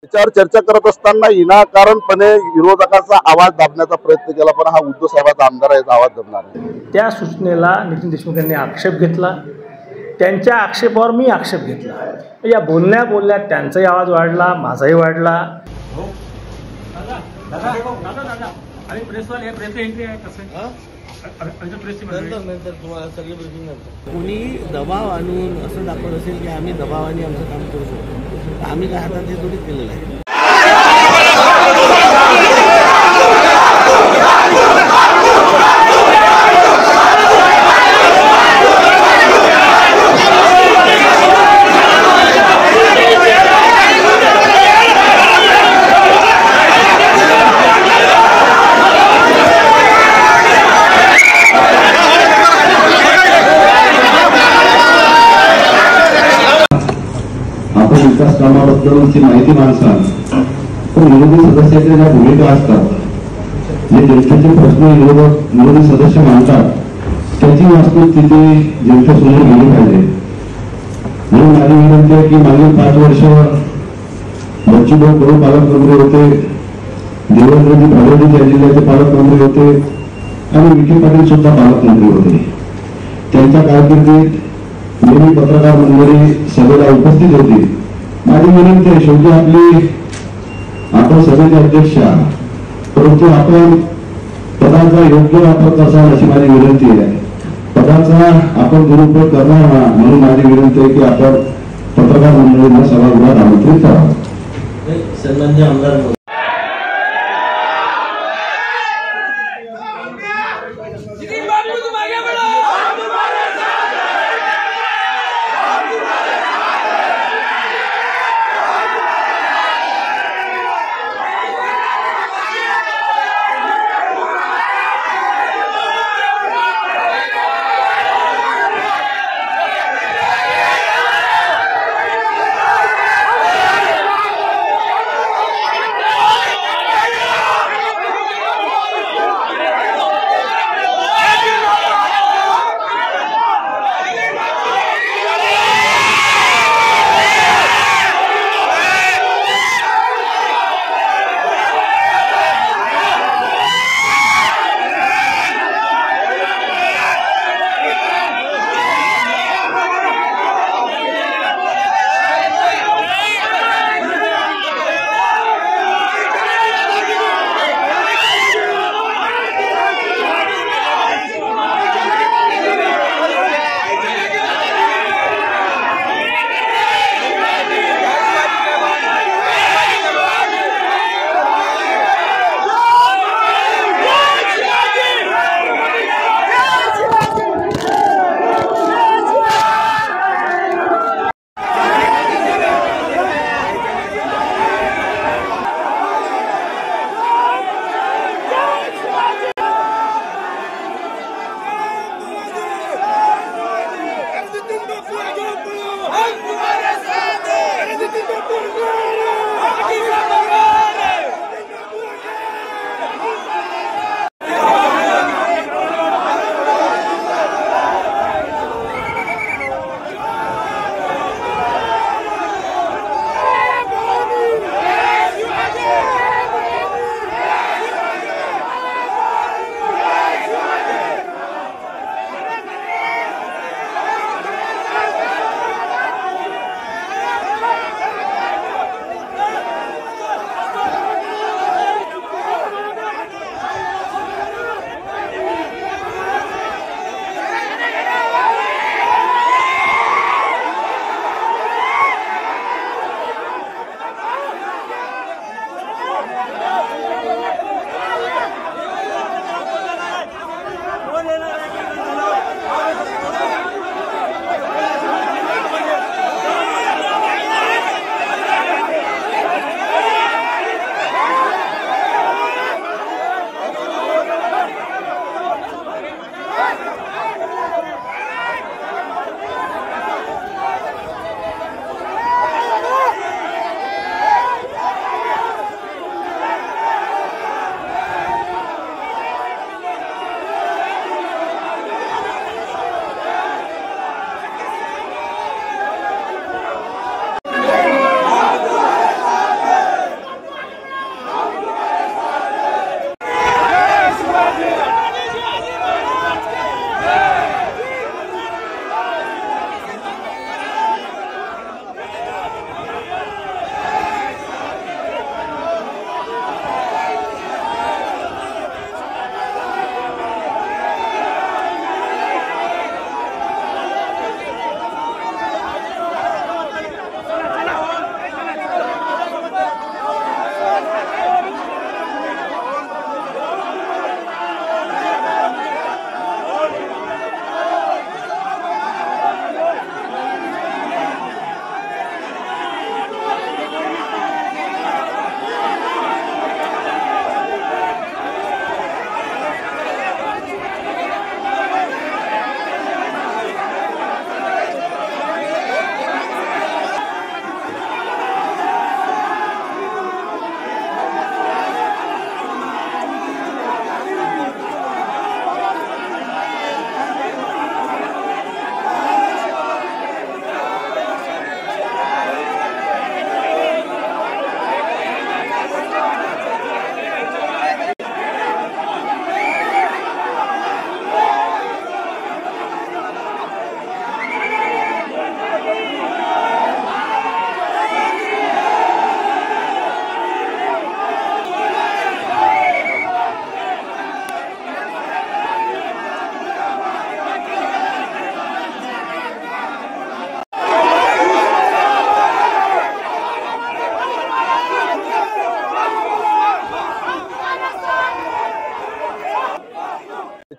त्याच्यावर चर्चा करत असताना विनाकारणपणे विरोधकाचा आवाज दाबण्याचा प्रयत्न केला, पण हा उद्धव साहेबांचा आमदार आहे, आवाज दाबणार नाही. त्या सूचनेला नितीन देशमुख यांनी आक्षेप घेतला. त्यांच्या आक्षेपावर मी आक्षेप घेतला. या बोलण्यात त्यांचाही आवाज वाढला, माझाही वाढला. आणि प्रेसवाले प्रेस एंट्री आहे कसं नंतर तुम्हाला सगळी ब्रिफिंग नंतर कोणी दबाव आणून असं दाखवत असेल की आम्ही दबावाने आमचं काम करू शकतो, तर आम्ही काय हातात हे थोडीच केलेलं आहे. विकास कामाबद्दलची माहिती माणसाला पण विरोधी सदस्याच्या ज्या भूमिका असतात, जे जनतेचे प्रश्न विरोधी सदस्य मांडतात, त्याची वास्तविक स्थिती जनतेसमोर गेली पाहिजे. म्हणून माझी विनंती आहे की मागील 5 वर्ष बच्चूभाऊ कडू पालकमंत्री होते, देवेंद्रजी फडणवीस या जिल्ह्याचे पालकमंत्री होते आणि विखे पाटील सुद्धा पालकमंत्री होते. त्यांच्या कारकिर्दीत नेहमी पत्रकार मंडळी सभेला उपस्थित होती. माझी विनंती आहे, शेवटी आपण सभेचे अध्यक्ष, परंतु आपण पदाचा योग्य वापर करसाल अशी माझी विनंती आहे. पदाचा आपण दुरुपयोग करणार ना, म्हणून माझी विनंती आहे की आपण पत्रकार मंडळींना सभागृहात आमंत्रित करावं. सन्माननीय आमदार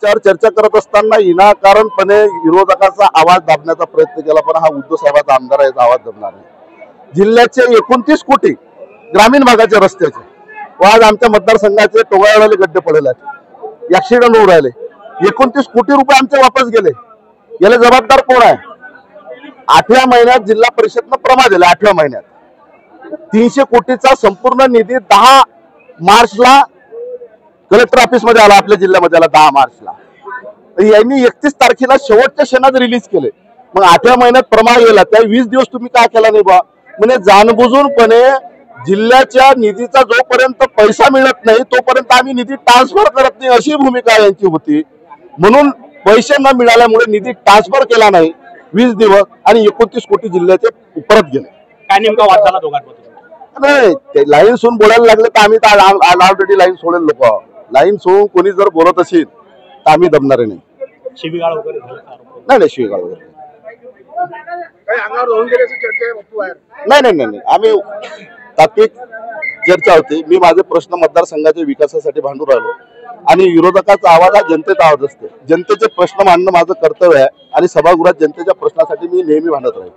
विषयावर चर्चा करत असताना विनाकारणपणे विरोधकाचा आवाज दाबण्याचा प्रयत्न केला, पण हा उद्धव साहेबाचा आमदार आहे, आवाज दाबणार नाही. जिल्ह्याचे 29 कोटी ग्रामीण भागाचे रस्त्याचे आज आमच्या मतदारसंघाचे टोगाळवाले गड्डे पडलेले आहेत, ऍक्सिडेंट होऊ राहिले. 29 कोटी रुपये आमचे वापस गेले. याला जबाबदार कोण आहे? 8व्या महिन्यात जिल्हा परिषदनं प्रमा दिला. 8व्या महिन्यात 300 कोटीचा संपूर्ण निधी 10 मार्चला कलेक्टर ऑफिस मध्ये आला, आपल्या जिल्ह्यामध्ये आला 10 मार्चला. यांनी 31 तारखेला शेवटच्या क्षणात रिलीज केले. मग 8व्या महिन्यात प्रमा गेला, त्या 20 दिवस तुम्ही काय केला नाही बा? म्हणजे जाणबुजूनपणे जिल्ह्याच्या निधीचा जोपर्यंत पैसा मिळत नाही तोपर्यंत आम्ही निधी ट्रान्सफर करत नाही, अशी भूमिका यांची होती. म्हणून पैसे न मिळाल्यामुळे निधी ट्रान्सफर केला नाही 20 दिवस आणि 29 कोटी जिल्ह्याचे परत गेले. काय नेमका वाद झाला दोघांमध्ये? नाही, ते लाईन सोडून बोलायला लागले तर आम्ही तर ऑलरेडी लाईन सोडेल. लोक लाईन सोडून कोणी जर बोलत असेल तर आम्ही दमणारे नाही. शिवीगाळ वगैरे नाही शिवीगाळ वगैरे नाही. आम्ही तात्विक चर्चा होती. मी माझे प्रश्न मतदारसंघाच्या विकासासाठी भांडू राहिलो आणि विरोधकाचा आवाज हा जनतेचा आवाज असते. जनतेचे प्रश्न मांडणं माझं कर्तव्य आहे आणि सभागृहात जनतेच्या प्रश्नासाठी मी नेहमी भांडत राहील.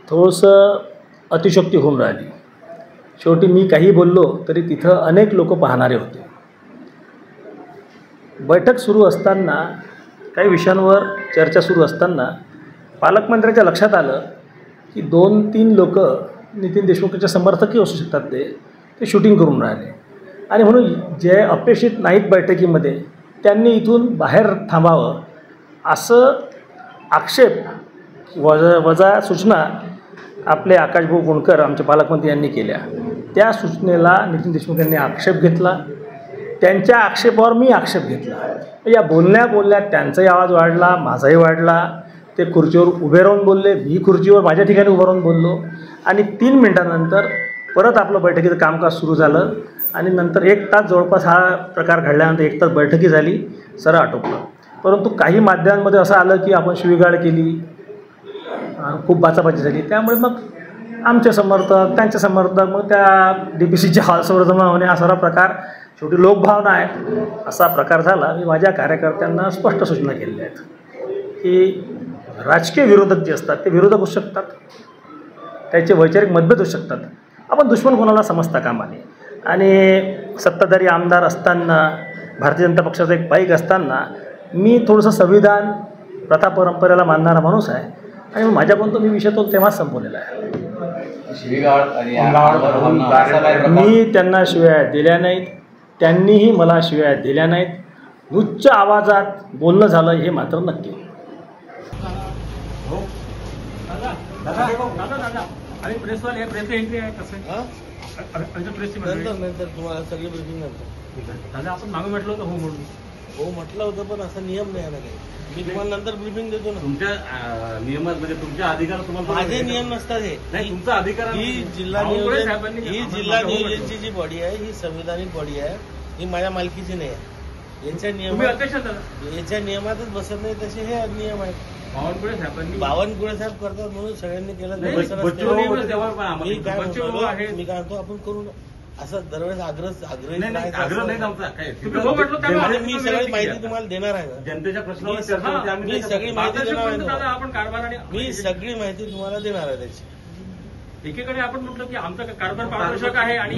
थोडंसं अतिशयोक्ती होऊन राहिली. शेवटी मी काही बोललो तरी तिथं अनेक लोक पाहणारे होते. बैठक सुरू असताना, काही विषयांवर चर्चा सुरू असताना पालकमंत्र्यांच्या लक्षात आलं की 2-3 लोक नितीन देशमुखच्या समर्थकही असू शकतात, ते शूटिंग करून राहिले आणि म्हणून जे अपेक्षित नाहीत बैठकीमध्ये त्यांनी इथून बाहेर थांबावं असं आक्षेप वजा सूचना आपले आकाशभाऊ गोंडकर आमचे पालकमंत्री यांनी केल्या. त्या सूचनेला नितीन देशमुख यांनी आक्षेप घेतला. त्यांच्या आक्षेपावर मी आक्षेप घेतला. या बोलल्या त्यांचाही आवाज वाढला, माझाही वाढला. ते खुर्चीवर उभे राहून बोलले, मी खुर्चीवर माझ्या ठिकाणी उभं राहून बोललो आणि 3 मिनिटांनंतर परत आपलं बैठकीचं कामकाज सुरू झालं आणि नंतर 1 तास जवळपास हा प्रकार घडल्यानंतर 1 तास बैठकी झाली, सरळ आटोपलं. परंतु काही माध्यमांमध्ये असं आलं की आपण शिवीगाळ केली, खूप बाचाबाची झाली. त्यामुळे मग आमचे समर्थक, त्यांचे समर्थक, मग त्या DPCच्या हॉलसमोर जमा होणे, हा सर्व प्रकार शेवटी लोकभावना आहेत असा प्रकार झाला. मी माझ्या कार्यकर्त्यांना स्पष्ट सूचना केलेल्या आहेत की राजकीय विरोधक जे असतात ते विरोधक होऊ शकतात, त्याचे वैचारिक मतभेद होऊ शकतात. आपण दुश्मन कोणाला समजता कामा नये. आणि सत्ताधारी आमदार असताना, भारतीय जनता पक्षाचा एक पाईक असताना मी थोडंसं संविधान, प्रथा, परंपरेला मानणारा माणूस आहे आणि माझ्यापर्यंत मी विषय तो तेव्हाच संपवलेला आहे. मी त्यांना शिव्या दिल्या नाहीत, त्यांनीही मला शिव्या दिल्या नाहीत. उच्च आवाजात बोलणं झालं हे मात्र नक्की. आणि प्रेसवाले प्रेस एंट्री आहे कसं? नंतर तुम्हाला सगळी ब्रिफिंग नंतर आपण मागे म्हटलं होतं हो म्हणून. हो म्हटलं होतं, पण असा नियम नाही ना काही. मी तुम्हाला नंतर ब्रिफिंग देतो ना. तुमच्या नियमात म्हणजे तुमच्या अधिकार तुम्हाला माझे नियम नसतात हे. नाही, तुमचा अधिकार. ही जिल्हा नियोजनची जी बॉडी आहे ही संविधानिक बॉडी आहे. ही माझ्या मालकीची नाही आहे. यांच्या नियमातच बसत नाही तसे हे नियम आहेत. बावनकुळे साहेब करतात म्हणून सगळ्यांनी केलं. मी काय म्हणतो आपण करू ना असं दरवेळेस आग्रह मी सगळी माहिती तुम्हाला देणार आहे. जनतेच्या प्रश्नावर मी सगळी माहिती देणार आहे. मी सगळी माहिती तुम्हाला देणार आहे त्याची. एकीकडे आपण म्हटलं की आमचा कारभार पारदर्शक आहे आणि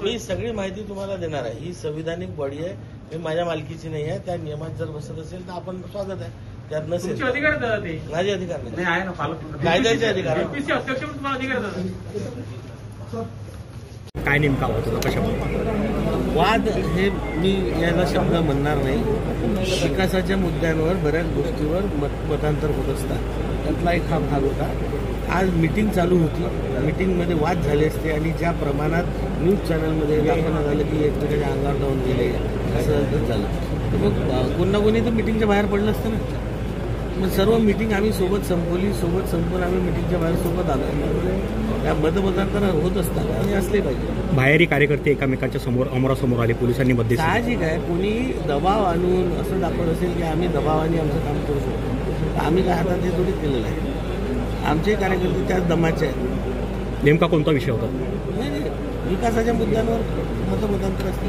मी सगळी माहिती तुम्हाला देणार आहे. ही संविधानिक बॉडी आहे, ही माझ्या मालकीची नाही आहे. त्या नियमात जर बसत असेल तर आपण स्वागत आहे. त्यात नसेल अधिकार माझे अधिकार नाही आहे ना. कायद्याचे अधिकार काय नेमका होतो कशामुळे वाद हे मी याला शब्द म्हणणार नाही. विकासाच्या मुद्द्यांवर बऱ्याच गोष्टीवर मतांतर होत असतात. त्यातला एक हा भाग होता. आज मीटिंग चालू होती, मीटिंगमध्ये वाद झाले असते आणि ज्या प्रमाणात न्यूज चॅनलमध्ये दाखवण्यात झालं की एकमेकांच्या अंगावर जाऊन गेले असं झालं तर मग कोण ना कोणी तर मीटिंगच्या बाहेर पडलं असतं ना. मग सर्व मीटिंग आम्ही सोबत संपवून आम्ही मीटिंगच्या बाहेर सोबत आलो. त्या मतमतांतर होत असतात आणि असले पाहिजे. बाहेरही कार्यकर्ते एकमेकांच्या समोर अमरासमोर आले, पोलिसांनी मध्ये. साहजिक आहे, कोणी दबाव आणून असं दाखवत असेल की आम्ही दबावाने आमचं काम करू शकतो. आम्ही काय हातात हे थोडी केलेलं आहे. आमचे कार्यकर्ते त्याच दमाचे आहेत. नेमका कोणता विषय होता? नाही, विकासाच्या मुद्द्यांवर मतमतांतर असते.